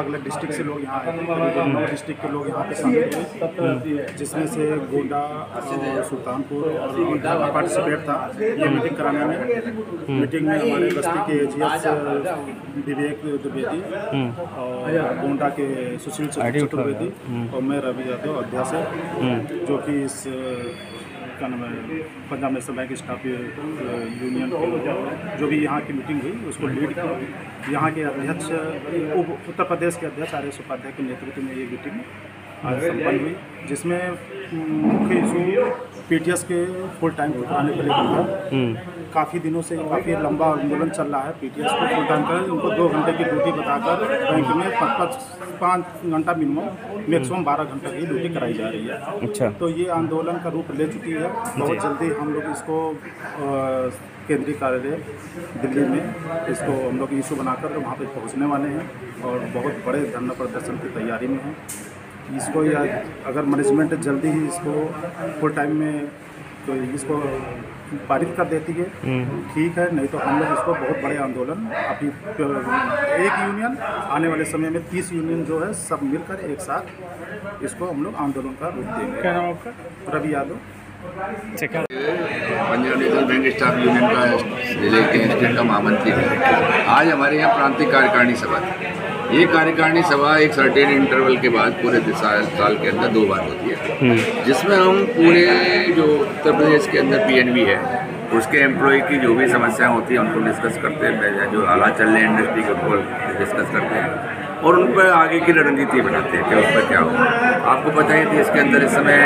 अलग अलग डिस्ट्रिक्ट से लोग यहाँ आए थे। करीबन 9 डिस्ट्रिक्ट के लोग यहाँ पे शामिल हुए, जिसमें से गोंडा, सुल्तानपुर और पार्टिसिपेट था ये मीटिंग कराने में। मीटिंग में हमारे बस्ती के एजीएस विवेक द्विवेदी और गोंडा के सुशील चतुर्वेदी और मैं रवि यादव अध्यक्ष है, जो कि इस क्या नाम है Punjab national bank staff union की जो भी यहाँ की मीटिंग हुई उसको लीड किया। यहाँ के अध्यक्ष उत्तर प्रदेश के अध्यक्ष आर एस उपाध्याय के नेतृत्व में ये मीटिंग आज संपन्न हुई, जिसमें मुख्य इशू पीटीएस के फुल टाइम कराने को लेकर था। काफ़ी दिनों से काफ़ी लंबा आंदोलन चल रहा है। पीटीएस को फुल टाइम कर उनको 2 घंटे की ड्यूटी बताकर बैंक में 5 घंटा मिनिमम मैक्सिमम 12 घंटे की ड्यूटी कराई जा रही है। अच्छा, तो ये आंदोलन का रूप ले चुकी है। बहुत जल्दी हम लोग इसको केंद्रीय कार्यालय दिल्ली में इसको हम लोग इशू बनाकर वहाँ पर पहुँचने वाले हैं और बहुत बड़े धरना प्रदर्शन की तैयारी में हैं। इसको या अगर मैनेजमेंट जल्दी ही इसको फुल टाइम में तो इसको पारित कर देती है ठीक है, नहीं तो हम लोग इसको बहुत बड़े आंदोलन अभी एक यूनियन आने वाले समय में 30 यूनियन जो है सब मिलकर एक साथ इसको हम लोग आंदोलन का रूप देंगे। क्या नाम आपका? Ravi Yadav. Punjab national bank staff union का जिले के स्टेट का महामंत्री है। आज हमारे यहाँ प्रांतीय कार्यकारिणी सभा थी। ये कार्यकारिणी सभा एक सर्टेन इंटरवल के बाद पूरे साल के अंदर 2 बार होती है, जिसमें हम पूरे जो उत्तर प्रदेश के अंदर पीएनबी है उसके एम्प्लॉय की जो भी समस्याएं होती हैं उनको डिस्कस करते हैं, जो हालात चल रहे हैं इंडस्ट्री के उनको डिस्कस करते हैं और उन पर आगे की रणनीति बनाते हैं कि उस पर क्या हो। आपको पता है देश के अंदर इस समय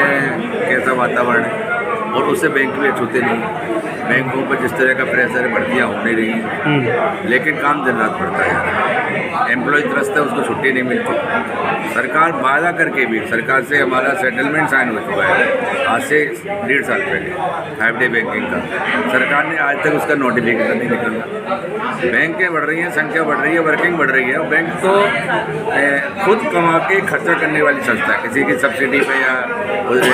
कैसा वातावरण है और उससे बैंक भी छूते नहीं। बैंकों पर जिस तरह का प्रेशर है, भर्तियाँ हो नहीं रही, लेकिन काम दिन रात बढ़ता है। एम्प्लॉय त्रस्त है, उसको छुट्टी नहीं मिलती। सरकार वादा करके भी, सरकार से हमारा सेटलमेंट साइन हो चुका है आज से 1.5 साल पहले 5 डे बैंकिंग का। सरकार ने आज तक उसका नोटिफिकेशन नहीं निकला। बैंकें बढ़ रही हैं, संख्या बढ़ रही है, वर्किंग बढ़ रही है और बैंक तो खुद कमा के खर्चा करने वाली संस्था है, किसी की सब्सिडी पे या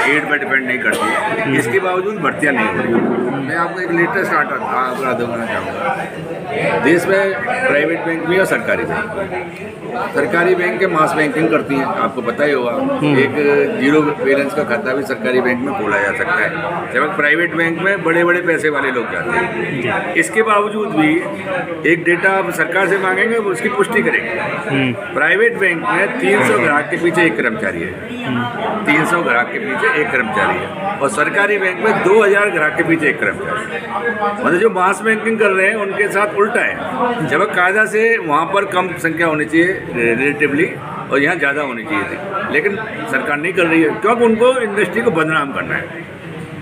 एड पर डिपेंड नहीं करती। इसके बावजूद भर्तियाँ नहीं हो रही। मैं आपको एक लेटेस्ट आंकड़ा देना चाहूँगा। देश में प्राइवेट बैंक भी और सरकारी बैंक। सरकारी बैंक के मास बैंकिंग करती हैं, आपको पता ही होगा। एक जीरो बैलेंस का खाता भी सरकारी बैंक में खोला जा सकता है, जबकि प्राइवेट बैंक में बड़े बड़े पैसे वाले लोग जाते हैं। इसके बावजूद भी एक डेटा आप सरकार से मांगेंगे उसकी पुष्टि करेंगे। प्राइवेट बैंक में 300 ग्राहक के पीछे एक कर्मचारी है, 300 ग्राहक के पीछे एक कर्मचारी है और सरकारी बैंक में 2000 ग्राहक के पीछे एक कर्मचारी। मतलब जो मास बैंकिंग कर रहे हैं उनके साथ उल्टा है, जब कायदा से वहाँ पर कम संख्या होनी चाहिए रिलेटिवली और यहाँ ज़्यादा होनी चाहिए थी, लेकिन सरकार नहीं कर रही है क्योंकि उनको इंडस्ट्री को बदनाम करना है।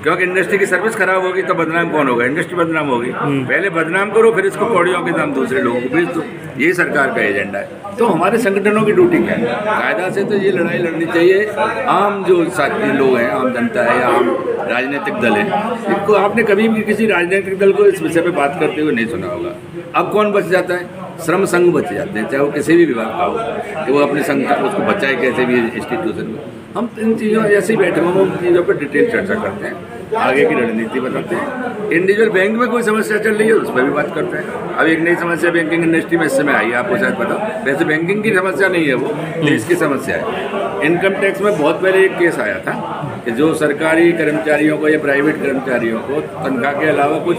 क्योंकि इंडस्ट्री की सर्विस खराब होगी तो बदनाम कौन होगा? इंडस्ट्री बदनाम होगी। पहले बदनाम करो, फिर इसको कौड़ियों के दाम दूसरे लोगों को बेच दो। यही सरकार का एजेंडा है। तो हमारे संगठनों की ड्यूटी क्या है? कायदा से तो ये लड़ाई लड़नी चाहिए। आम जो साथी लोग हैं, आम जनता है या आम राजनीतिक दल है, इनको आपने कभी भी किसी राजनीतिक दल को इस विषय पर बात करते हुए नहीं सुना होगा। अब कौन बच जाता है? श्रम संघ बच जाते हैं, चाहे वो किसी भी विभाग का हो, कि वो अपने संघ उसको बचाए कैसे भी इंस्टीट्यूशन में। हम इन चीज़ों ऐसे ही बैठे हम उन चीज़ों पर डिटेल चर्चा करते हैं, आगे की रणनीति बताते हैं। इंडिविजुअल बैंक में कोई समस्या चल रही है उस पर भी बात करते हैं। अब एक नई समस्या बैंकिंग इंडस्ट्री में इस समय आई है, आपको शायद पता। वैसे बैंकिंग की समस्या नहीं है, वो देश की समस्या है। इनकम टैक्स में बहुत पहले एक केस आया था कि जो सरकारी कर्मचारियों को या प्राइवेट कर्मचारियों को तनख्वाह के अलावा कुछ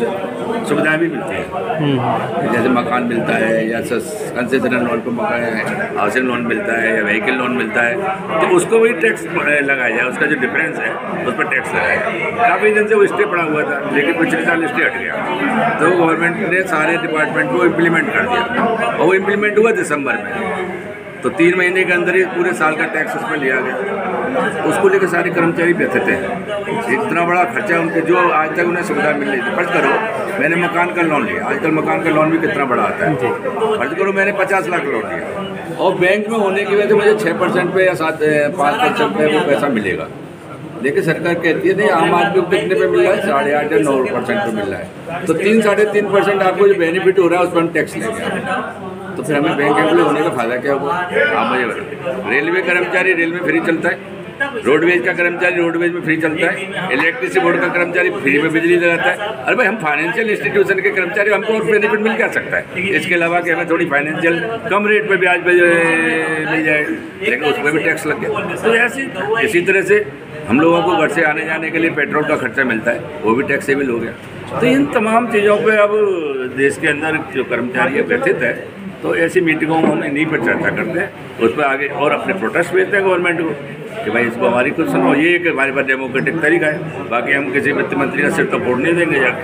सुविधाएं भी मिलती हैं, जैसे मकान मिलता है या कंसेशनल लोन पर हाउसिंग लोन मिलता है या व्हीकल लोन मिलता है, तो उसको भी टैक्स लगाया जाए। उसका जो डिफरेंस है उस पर टैक्स लगाया जाए। काफ़ी दिन से वो स्टे पड़ा हुआ था, लेकिन पिछले साल स्टे हट गया, तो गवर्नमेंट ने सारे डिपार्टमेंट को इम्प्लीमेंट कर दिया और वो इम्प्लीमेंट हुआ दिसंबर में। तो 3 महीने के अंदर ही पूरे साल का टैक्स उसमें लिया गया। उसको लेकर सारे कर्मचारी व्यथित हैं। इतना बड़ा खर्चा उनके जो आज तक उन्हें सुविधा मिल रही थी। फर्ज करो मैंने मकान का लोन लिया, आजकल मकान का लोन भी कितना बड़ा आता है। फर्ज करो मैंने 50 लाख लोन लिया और बैंक में होने की वजह से मुझे 6% पे या 5% पे वो पैसा मिलेगा, लेकिन सरकार कहती है नहीं आम आदमी को कितने पे मिल रहा है? 8.5 या 9% पे मिल रहा है। तो 3-3.5% आपको जो बेनिफिट हो रहा है उस पर हम टैक्स लेंगे। तो फिर हमें बैंक एम्प्लॉय होने का फायदा क्या होगा? आप मुझे बताइए। रेलवे कर्मचारी रेलवे फ्री चलता है, रोडवेज का कर्मचारी रोडवेज में फ्री चलता है, इलेक्ट्रिसिटी बोर्ड का कर्मचारी फ्री में बिजली लगाता है। अरे भाई हम फाइनेंशियल इंस्टीट्यूशन के कर्मचारी, हमको और बेनिफिट मिल क्या सकता है इसके अलावा कि हमें थोड़ी फाइनेंशियल कम रेट पे ब्याज पे मिल जाए, लेकिन उसमें भी टैक्स लग गया। तो ऐसी इसी तरह से हम लोगों को घर से आने जाने के लिए पेट्रोल का खर्चा मिलता है, वो भी टैक्सेबल हो गया। तो इन तमाम चीज़ों पे अब देश के अंदर जो कर्मचारी व्यथित है, तो ऐसी मीटिंगों में हम इन्हीं पर चर्चा करते हैं, उस पर आगे और अपने प्रोटेस्ट भेजते हैं गवर्नमेंट को कि भाई इसको हमारी कुछ सुनो। ये कि हमारे पास डेमोक्रेटिक तरीका है, बाकी हम किसी वित्त मंत्री का सिर तो फोड़ नहीं देंगे जाके।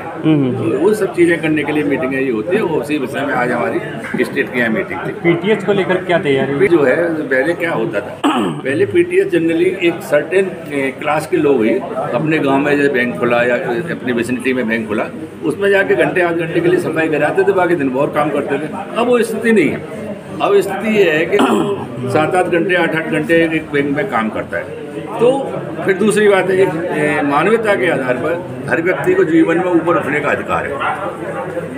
तो वो सब चीज़ें करने के लिए मीटिंगें ये होती है। वो उसी विषय में आज हमारी स्टेट की यहाँ मीटिंग थी। पीटीएस को लेकर क्या तैयारी जो है, पहले क्या होता था, पहले पीटीएस जनरली एक सर्टेन क्लास के लोग ही अपने गांव में जैसे बैंक खुला या अपनी विसिनिटी में बैंक खुला, उसमें जाके घंटे आध घंटे के लिए सफाई कराते थे, बाकी दिन भर काम करते थे। अब वो स्थिति नहीं है। अब स्थिति ये है कि 7-8 घंटे 8-8 घंटे एक बैंक में काम करता है। तो फिर दूसरी बात है, एक मानवता के आधार पर हर व्यक्ति को जीवन में ऊपर उठने का अधिकार है।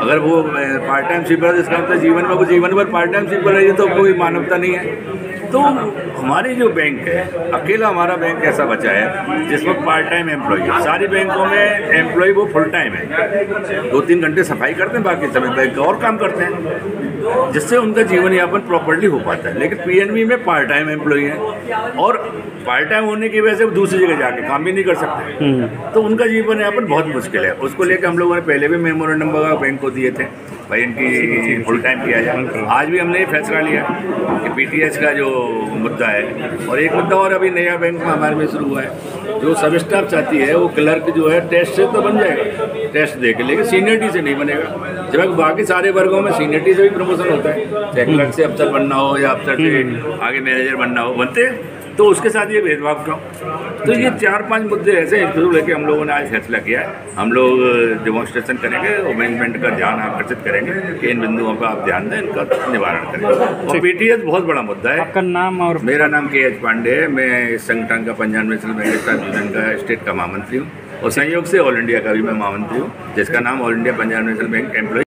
अगर वो पार्ट टाइम स्वीपर, इसका मतलब जीवन में वो जीवन भर पार्ट टाइम स्वीपर रही तो कोई मानवता नहीं है। तो हमारी जो बैंक है, अकेला हमारा बैंक ऐसा बचा है जिसमें पार्ट टाइम एम्प्लॉय है। सारी बैंकों में एम्प्लॉय वो फुल टाइम है, 2-3 घंटे सफाई करते हैं, बाकी समय बैंक और काम करते हैं, जिससे उनका जीवन यापन प्रॉपर्ली हो पाता है। लेकिन पीएनबी में पार्ट टाइम एम्प्लॉय है और पार्ट टाइम होने की वजह से वो दूसरी जगह जाके काम भी नहीं कर सकते, तो उनका जीवन यापन बहुत मुश्किल है। उसको लेकर हम लोगों ने पहले भी मेमोरेंडम वगैरह बैंक को दिए थे, भाई इनकी फुल टाइम किया जाए। आज भी हमने ये फैसला लिया कि पीटीएस का जो मुद्दा है, और एक मुद्दा और अभी नया बैंक में हमारे में शुरू हुआ है, जो सब स्टाफ चाहती है वो क्लर्क जो है टेस्ट से तो बन जाएगा, टेस्ट दे के, लेकिन सीनियरिटी से नहीं बनेगा। जबकि बाकी सारे वर्गों में सीनियरिटी से भी प्रमोशन होता है, चाहे क्लर्क से अफसर बनना हो या अफसर से आगे मैनेजर बनना हो, बनते हैं। तो उसके साथ ये भेदभाव क्यों? तो ये 4-5 मुद्दे ऐसे हैं लेके हम लोगों ने आज फैसला किया है। हम लोग डेमोन्स्ट्रेशन करेंगे और मैनेजमेंट का ध्यान आकर्षित करेंगे कि इन बिंदुओं पर आप ध्यान दें, इनका निवारण करें। और पीटीएस बहुत बड़ा मुद्दा है। आपका नाम? और मेरा नाम KH पांडे है। मैं इस संगठन का पंजाब नेशनल बैंक का स्टेट का महामंत्री हूँ, और संयोग से ऑल इंडिया का भी मैं महामंत्री हूँ, जिसका नाम all India Punjab national bank employ